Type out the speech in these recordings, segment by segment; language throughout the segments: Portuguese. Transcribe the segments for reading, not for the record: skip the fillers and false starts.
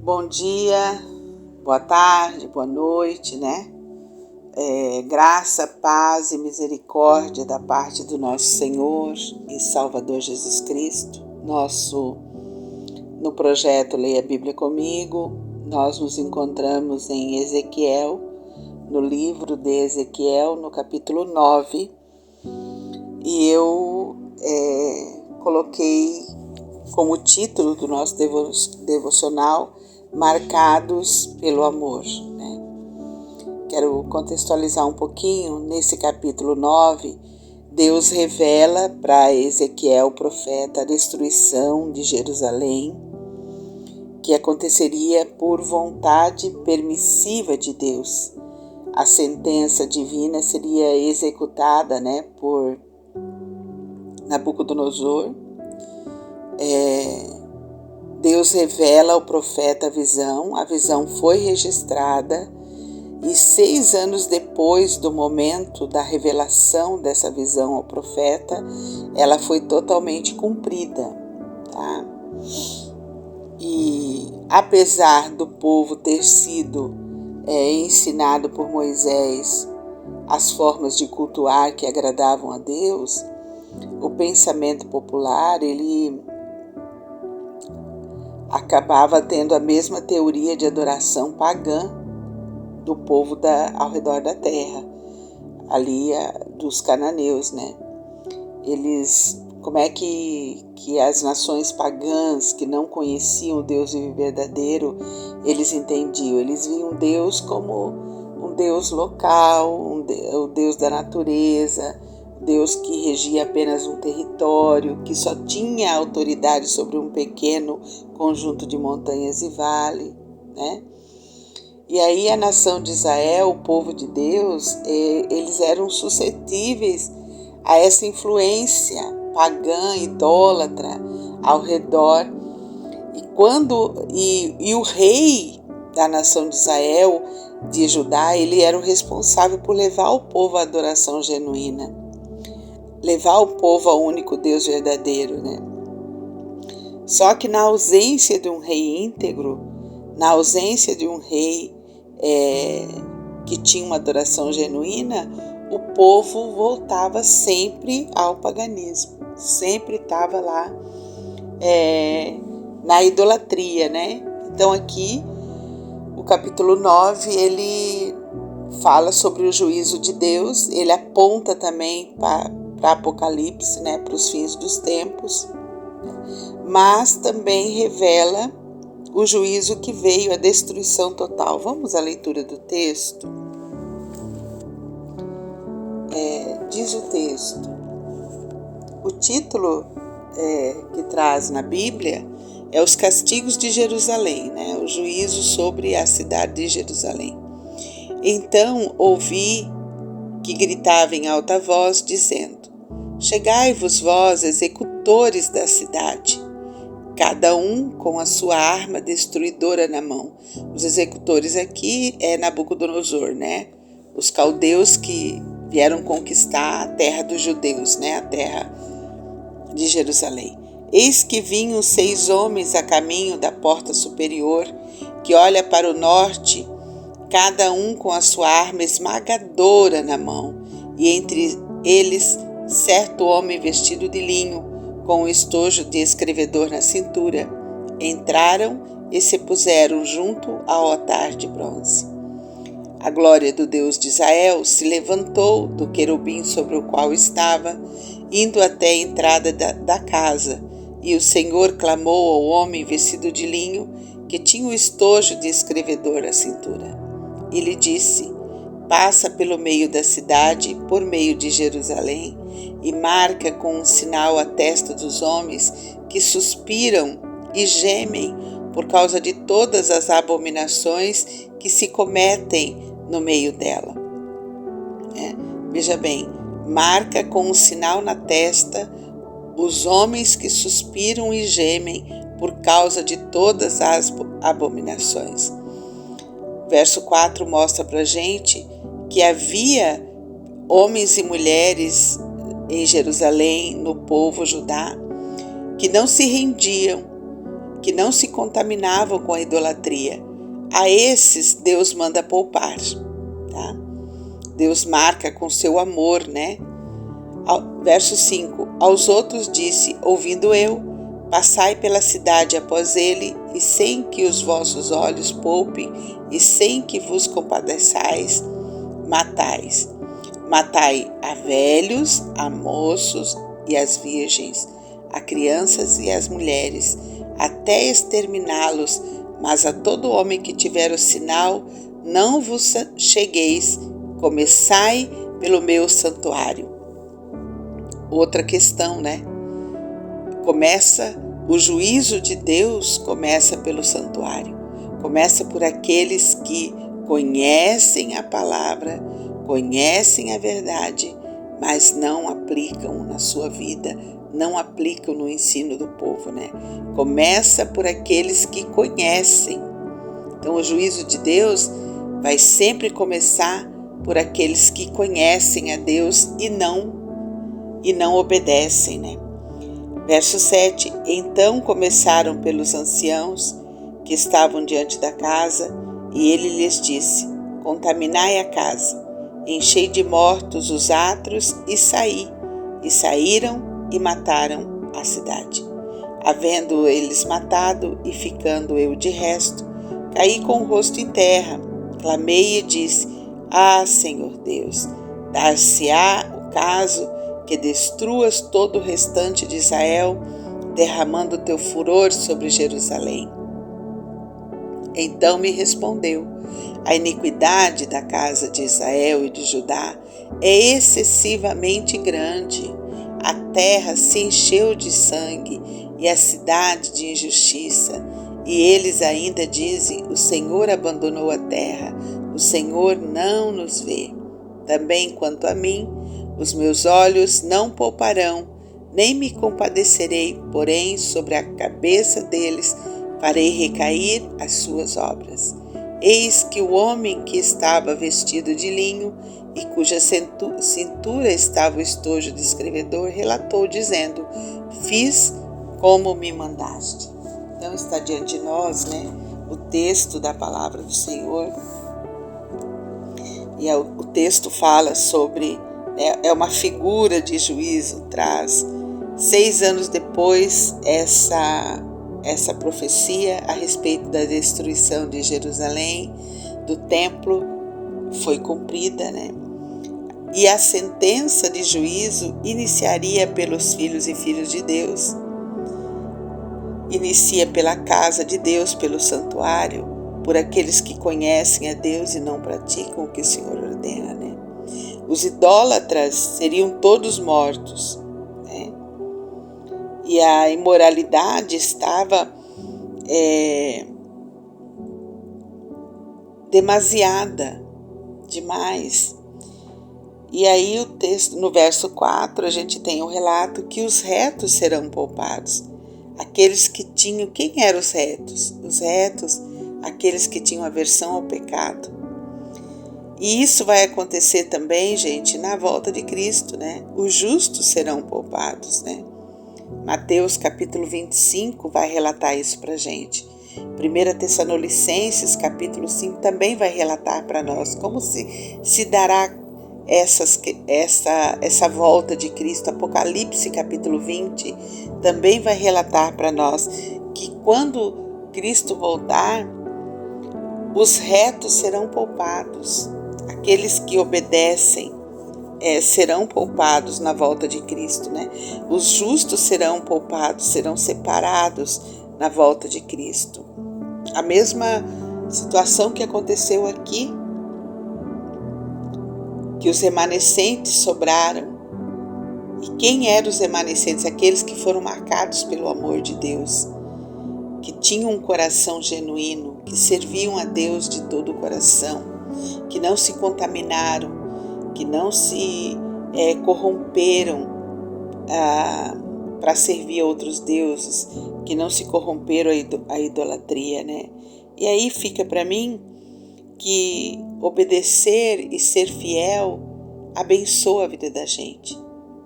Bom dia, boa tarde, boa noite, né? Graça, paz e misericórdia da parte do nosso Senhor e Salvador Jesus Cristo. No projeto Leia a Bíblia Comigo, nós nos encontramos em Ezequiel, no livro de Ezequiel, no capítulo 9, e eu coloquei como título do nosso devocional Marcados pelo Amor, né? Quero contextualizar um pouquinho. Nesse capítulo 9, Deus revela para Ezequiel, o profeta, a destruição de Jerusalém, que aconteceria por vontade permissiva de Deus. A sentença divina seria executada, né, por Nabucodonosor. Deus revela ao profeta a visão foi registrada e 6 anos depois do momento da revelação dessa visão ao profeta, ela foi totalmente cumprida, tá? E apesar do povo ter sido ensinado por Moisés as formas de cultuar que agradavam a Deus, o pensamento popular, ele acabava tendo a mesma teoria de adoração pagã do povo ao redor da terra, ali dos cananeus, né? Como é que as nações pagãs que não conheciam o Deus vivo e verdadeiro, eles entendiam? Eles viam Deus como um Deus local, o Deus da natureza, Deus que regia apenas um território, que só tinha autoridade sobre um pequeno conjunto de montanhas e vale, né? E aí a nação de Israel, o povo de Deus, eles eram suscetíveis a essa influência pagã, idólatra ao redor. E o rei da nação de Israel, de Judá, ele era o responsável por levar o povo à adoração genuína, levar o povo ao único Deus verdadeiro, né? Só que na ausência de um rei íntegro, na ausência de um rei que tinha uma adoração genuína, o povo voltava sempre ao paganismo, sempre estava lá na idolatria, né? Então aqui o capítulo 9, ele fala sobre o juízo de Deus, ele aponta também para Apocalipse, né, para os fins dos tempos, mas também revela o juízo que veio, a destruição total. Vamos à leitura do texto? Diz o texto, o título que traz na Bíblia é Os Castigos de Jerusalém, né? O juízo sobre a cidade de Jerusalém. Então ouvi que gritava em alta voz, dizendo: Chegai-vos vós, executores da cidade, cada um com a sua arma destruidora na mão. Os executores aqui é Nabucodonosor, né? Os caldeus que vieram conquistar a terra dos judeus, né? A terra de Jerusalém. Eis que vinham 6 homens a caminho da porta superior, que olha para o norte, cada um com a sua arma esmagadora na mão, e entre eles certo homem vestido de linho, com um estojo de escrevedor na cintura. Entraram e se puseram junto ao altar de bronze. A glória do Deus de Israel se levantou do querubim sobre o qual estava, indo até a entrada da casa, e o Senhor clamou ao homem vestido de linho, que tinha o estojo de escrevedor na cintura. E lhe disse: Passa pelo meio da cidade, por meio de Jerusalém, e marca com um sinal a testa dos homens que suspiram e gemem por causa de todas as abominações que se cometem no meio dela. Veja bem, marca com um sinal na testa os homens que suspiram e gemem por causa de todas as abominações. Verso 4 mostra pra gente que havia homens e mulheres em Jerusalém, no povo Judá, que não se rendiam que não se contaminavam com a idolatria. A esses Deus manda poupar, tá? Deus marca com seu amor, né? Verso 5: Aos outros disse, ouvindo eu, passai pela cidade após ele, e sem que os vossos olhos poupem, e sem que vos compadeçais, Matai a velhos, a moços e as virgens, a crianças e as mulheres, até exterminá-los, mas a todo homem que tiver o sinal, não vos chegueis, começai pelo meu santuário. Outra questão, né? O juízo de Deus começa pelo santuário, começa por aqueles que conhecem a palavra, conhecem a verdade, mas não aplicam na sua vida, não aplicam no ensino do povo, né? Começa por aqueles que conhecem. Então, o juízo de Deus vai sempre começar por aqueles que conhecem a Deus e não obedecem, né? Verso 7: Então começaram pelos anciãos que estavam diante da casa, e ele lhes disse: Contaminai a casa, enchei de mortos os átrios e saí. E saíram e mataram a cidade. Havendo eles matado e ficando eu de resto, caí com o rosto em terra, clamei e disse: Ah, Senhor Deus, dar-se-á o caso que destruas todo o restante de Israel, derramando teu furor sobre Jerusalém. Então me respondeu: a iniquidade da casa de Israel e de Judá é excessivamente grande. A terra se encheu de sangue e a cidade de injustiça. E eles ainda dizem: o Senhor abandonou a terra, o Senhor não nos vê. Também quanto a mim, os meus olhos não pouparão, nem me compadecerei, porém sobre a cabeça deles farei recair as suas obras. Eis que o homem que estava vestido de linho e cuja cintura estava o estojo de escrevedor, relatou, dizendo: Fiz como me mandaste. Então está diante de nós, né, o texto da palavra do Senhor. E o texto fala sobre, é uma figura de juízo, traz 6 anos depois essa profecia a respeito da destruição de Jerusalém, do templo, foi cumprida, né? E a sentença de juízo iniciaria pelos filhos e filhas de Deus. Inicia pela casa de Deus, pelo santuário, por aqueles que conhecem a Deus e não praticam o que o Senhor ordena, né? Os idólatras seriam todos mortos, né? E a imoralidade estava demasiada, demais. E aí o texto, no verso 4, a gente tem um relato que os retos serão poupados. Aqueles que tinham, quem eram os retos? Os retos, aqueles que tinham aversão ao pecado. E isso vai acontecer também, gente, na volta de Cristo, né? Os justos serão poupados, né? Mateus capítulo 25 vai relatar isso pra gente. 1 Tessalonicenses capítulo 5 também vai relatar para nós como se dará essa volta de Cristo. Apocalipse capítulo 20 também vai relatar para nós que quando Cristo voltar, os retos serão poupados. Aqueles que obedecem serão poupados na volta de Cristo, né? Os justos serão poupados, serão separados na volta de Cristo. A mesma situação que aconteceu aqui, que os remanescentes sobraram. E quem eram os remanescentes? Aqueles que foram marcados pelo amor de Deus, que tinham um coração genuíno, que serviam a Deus de todo o coração, que não se contaminaram, que não se corromperam para servir a outros deuses, que não se corromperam à idolatria, né? E aí fica para mim que obedecer e ser fiel abençoa a vida da gente.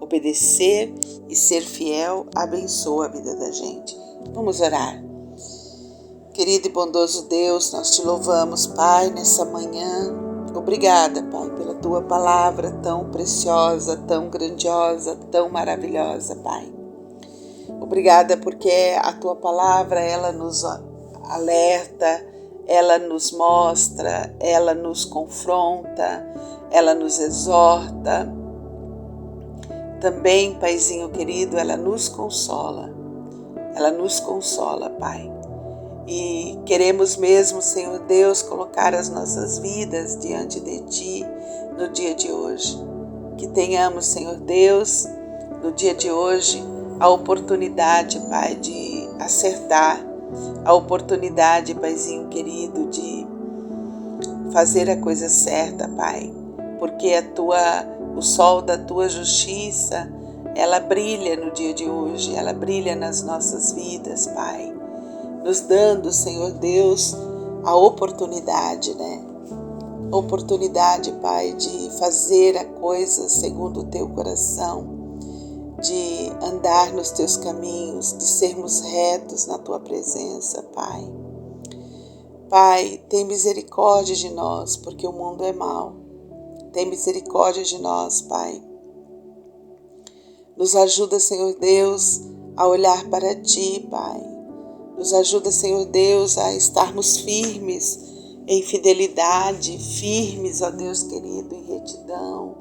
Obedecer e ser fiel abençoa a vida da gente. Vamos orar. Querido e bondoso Deus, nós te louvamos, Pai, nessa manhã. Obrigada, Pai, pela tua palavra tão preciosa, tão grandiosa, tão maravilhosa, Pai. Obrigada porque a tua palavra, ela nos alerta, ela nos mostra, ela nos confronta, ela nos exorta. Também, Paizinho querido, ela nos consola. Ela nos consola, Pai. E queremos mesmo, Senhor Deus, colocar as nossas vidas diante de Ti no dia de hoje. Que tenhamos, Senhor Deus, no dia de hoje, a oportunidade, Pai, de acertar, a oportunidade, Paizinho querido, de fazer a coisa certa, Pai, porque o sol da Tua justiça, ela brilha no dia de hoje, ela brilha nas nossas vidas, Pai, nos dando, Senhor Deus, a oportunidade, Oportunidade, Pai, de fazer a coisa segundo o Teu coração, de andar nos Teus caminhos, de sermos retos na Tua presença, Pai. Pai, tem misericórdia de nós, porque o mundo é mau. Tem misericórdia de nós, Pai. Nos ajuda, Senhor Deus, a olhar para Ti, Pai. Nos ajuda, Senhor Deus, a estarmos firmes em fidelidade, firmes, ó Deus querido, em retidão.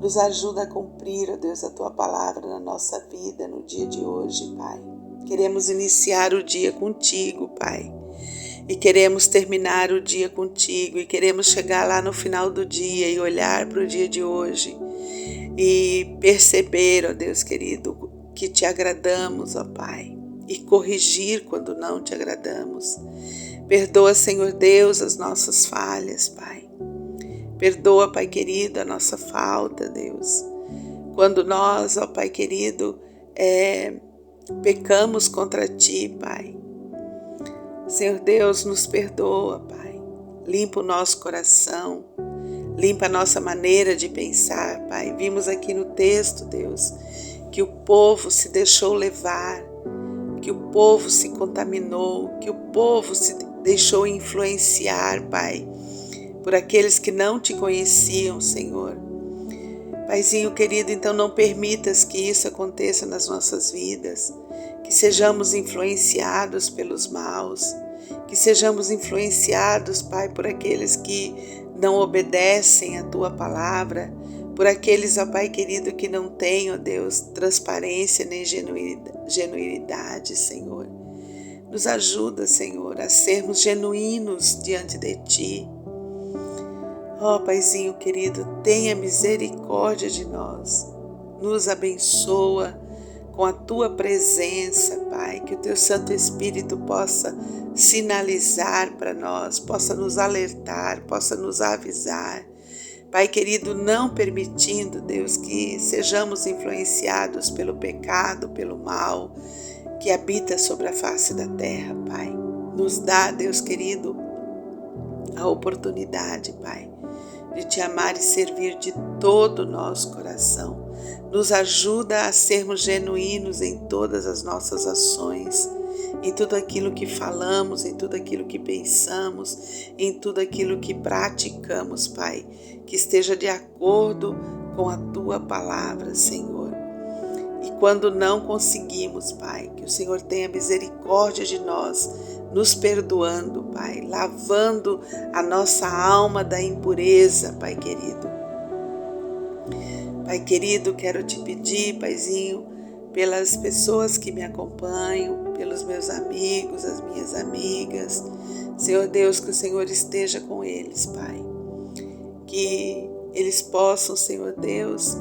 Nos ajuda a cumprir, ó Deus, a Tua palavra na nossa vida no dia de hoje, Pai. Queremos iniciar o dia contigo, Pai. E queremos terminar o dia contigo. E queremos chegar lá no final do dia e olhar para o dia de hoje. E perceber, ó Deus querido, que Te agradamos, ó Pai. E corrigir quando não Te agradamos. Perdoa, Senhor Deus, as nossas falhas, Pai. Perdoa, Pai querido, a nossa falta, Deus. Quando nós, ó Pai querido, pecamos contra Ti, Pai. Senhor Deus, nos perdoa, Pai. Limpa o nosso coração. Limpa a nossa maneira de pensar, Pai. Vimos aqui no texto, Deus, que o povo se deixou levar, que o povo se contaminou, que o povo se deixou influenciar, Pai, por aqueles que não Te conheciam, Senhor. Paizinho querido, então não permitas que isso aconteça nas nossas vidas, que sejamos influenciados pelos maus, que sejamos influenciados, Pai, por aqueles que não obedecem a Tua palavra, por aqueles, ó Pai querido, que não têm, ó Deus, transparência nem genuinidade, Senhor. Nos ajuda, Senhor, a sermos genuínos diante de Ti. Ó Paizinho querido, tenha misericórdia de nós. Nos abençoa com a Tua presença, Pai, que o Teu Santo Espírito possa sinalizar para nós, possa nos alertar, possa nos avisar. Pai querido, não permitindo, Deus, que sejamos influenciados pelo pecado, pelo mal que habita sobre a face da terra, Pai. Nos dá, Deus querido, a oportunidade, Pai, de Te amar e servir de todo o nosso coração. Nos ajuda a sermos genuínos em todas as nossas ações, em tudo aquilo que falamos, em tudo aquilo que pensamos, em tudo aquilo que praticamos, Pai, que esteja de acordo com a Tua palavra, Senhor. E quando não conseguimos, Pai, que o Senhor tenha misericórdia de nós, nos perdoando, Pai, lavando a nossa alma da impureza, Pai querido. Pai querido, quero Te pedir, Paizinho, pelas pessoas que me acompanham, pelos meus amigos, as minhas amigas. Senhor Deus, que o Senhor esteja com eles, Pai. Que eles possam, Senhor Deus,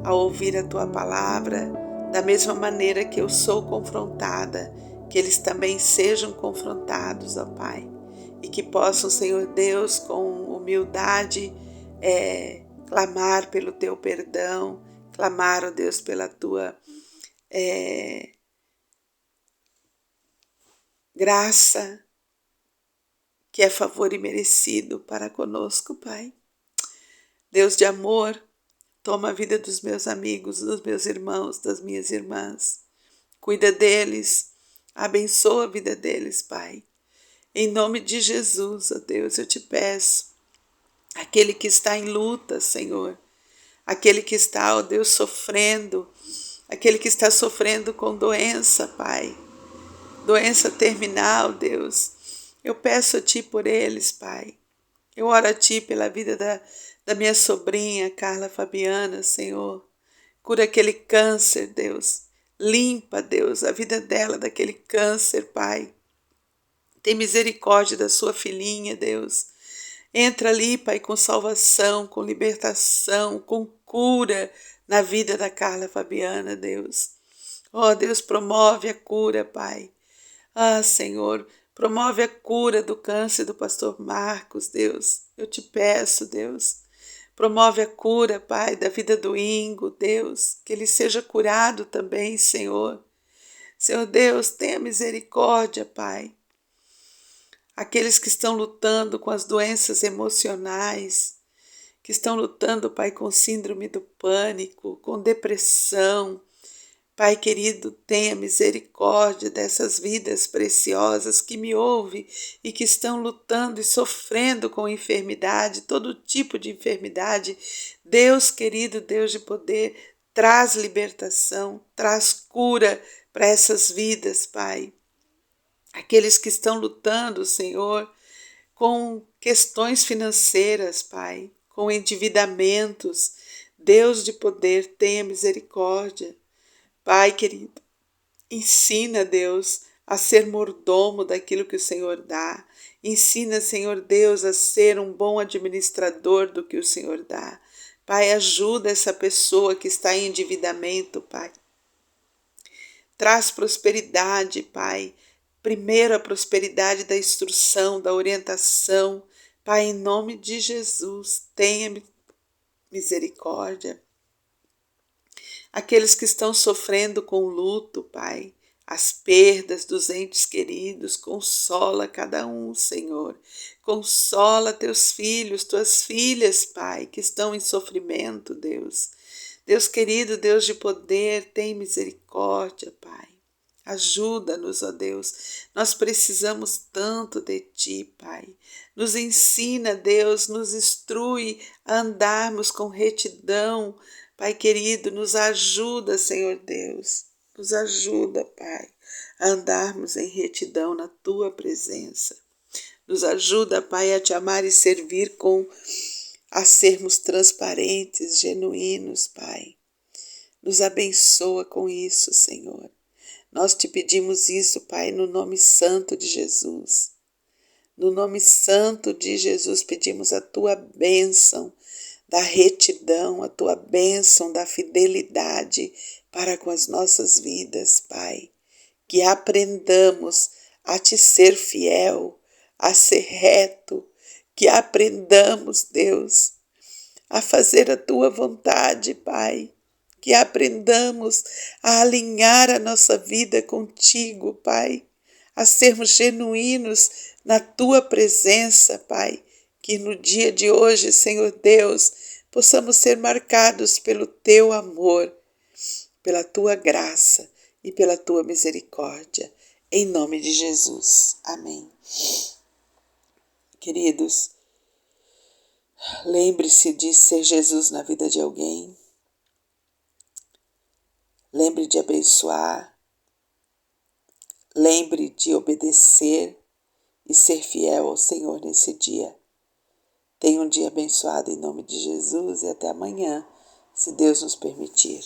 ao ouvir a Tua palavra, da mesma maneira que eu sou confrontada, que eles também sejam confrontados, ó Pai. E que possam, Senhor Deus, com humildade, clamar pelo Teu perdão, clamar, ó Deus, pela Tua graça, que é favor imerecido para conosco, Pai. Deus de amor, toma a vida dos meus amigos, dos meus irmãos, das minhas irmãs. Cuida deles, abençoa a vida deles, Pai. Em nome de Jesus, ó Deus, eu te peço, aquele que está em luta, Senhor, aquele que está, ó Deus, sofrendo, aquele que está sofrendo com doença, Pai, doença terminal, Deus, eu peço a Ti por eles, Pai. Eu oro a Ti pela vida da minha sobrinha, Carla Fabiana, Senhor. Cura aquele câncer, Deus. Limpa, Deus, a vida dela daquele câncer, Pai. Tem misericórdia da sua filhinha, Deus. Entra ali, Pai, com salvação, com libertação, com cura na vida da Carla Fabiana, Deus. Ó, Deus, promove a cura, Pai. Ah, Senhor, promove a cura do câncer do pastor Marcos, Deus. Eu te peço, Deus. Promove a cura, Pai, da vida do Ingo, Deus. Que ele seja curado também, Senhor. Senhor Deus, tenha misericórdia, Pai. Aqueles que estão lutando com as doenças emocionais, que estão lutando, Pai, com síndrome do pânico, com depressão. Pai querido, tenha misericórdia dessas vidas preciosas que me ouvem e que estão lutando e sofrendo com enfermidade, todo tipo de enfermidade. Deus querido, Deus de poder, traz libertação, traz cura para essas vidas, Pai. Aqueles que estão lutando, Senhor, com questões financeiras, Pai, com endividamentos. Deus de poder, tenha misericórdia. Pai querido, ensina, Deus, a ser mordomo daquilo que o Senhor dá. Ensina, Senhor Deus, a ser um bom administrador do que o Senhor dá. Pai, ajuda essa pessoa que está em endividamento, Pai. Traz prosperidade, Pai. Primeiro a prosperidade da instrução, da orientação. Pai, em nome de Jesus, tenha misericórdia. Aqueles que estão sofrendo com luto, Pai, as perdas dos entes queridos, consola cada um, Senhor. Consola teus filhos, tuas filhas, Pai, que estão em sofrimento, Deus. Deus querido, Deus de poder, tem misericórdia, Pai. Ajuda-nos, ó Deus. Nós precisamos tanto de Ti, Pai. Nos ensina, Deus, nos instrui a andarmos com retidão. Pai querido, nos ajuda, Senhor Deus. Nos ajuda, Pai, a andarmos em retidão na Tua presença. Nos ajuda, Pai, a Te amar e servir a sermos transparentes, genuínos, Pai. Nos abençoa com isso, Senhor. Nós te pedimos isso, Pai, no nome santo de Jesus. No nome santo de Jesus pedimos a Tua bênção da retidão, a Tua bênção da fidelidade para com as nossas vidas, Pai. Que aprendamos a Te ser fiel, a ser reto, que aprendamos, Deus, a fazer a Tua vontade, Pai. Que aprendamos a alinhar a nossa vida contigo, Pai, a sermos genuínos na Tua presença, Pai, que no dia de hoje, Senhor Deus, possamos ser marcados pelo Teu amor, pela Tua graça e pela Tua misericórdia, em nome de Jesus. Amém. Queridos, lembre-se de ser Jesus na vida de alguém. Lembre de abençoar, lembre de obedecer e ser fiel ao Senhor nesse dia. Tenha um dia abençoado em nome de Jesus e até amanhã, se Deus nos permitir.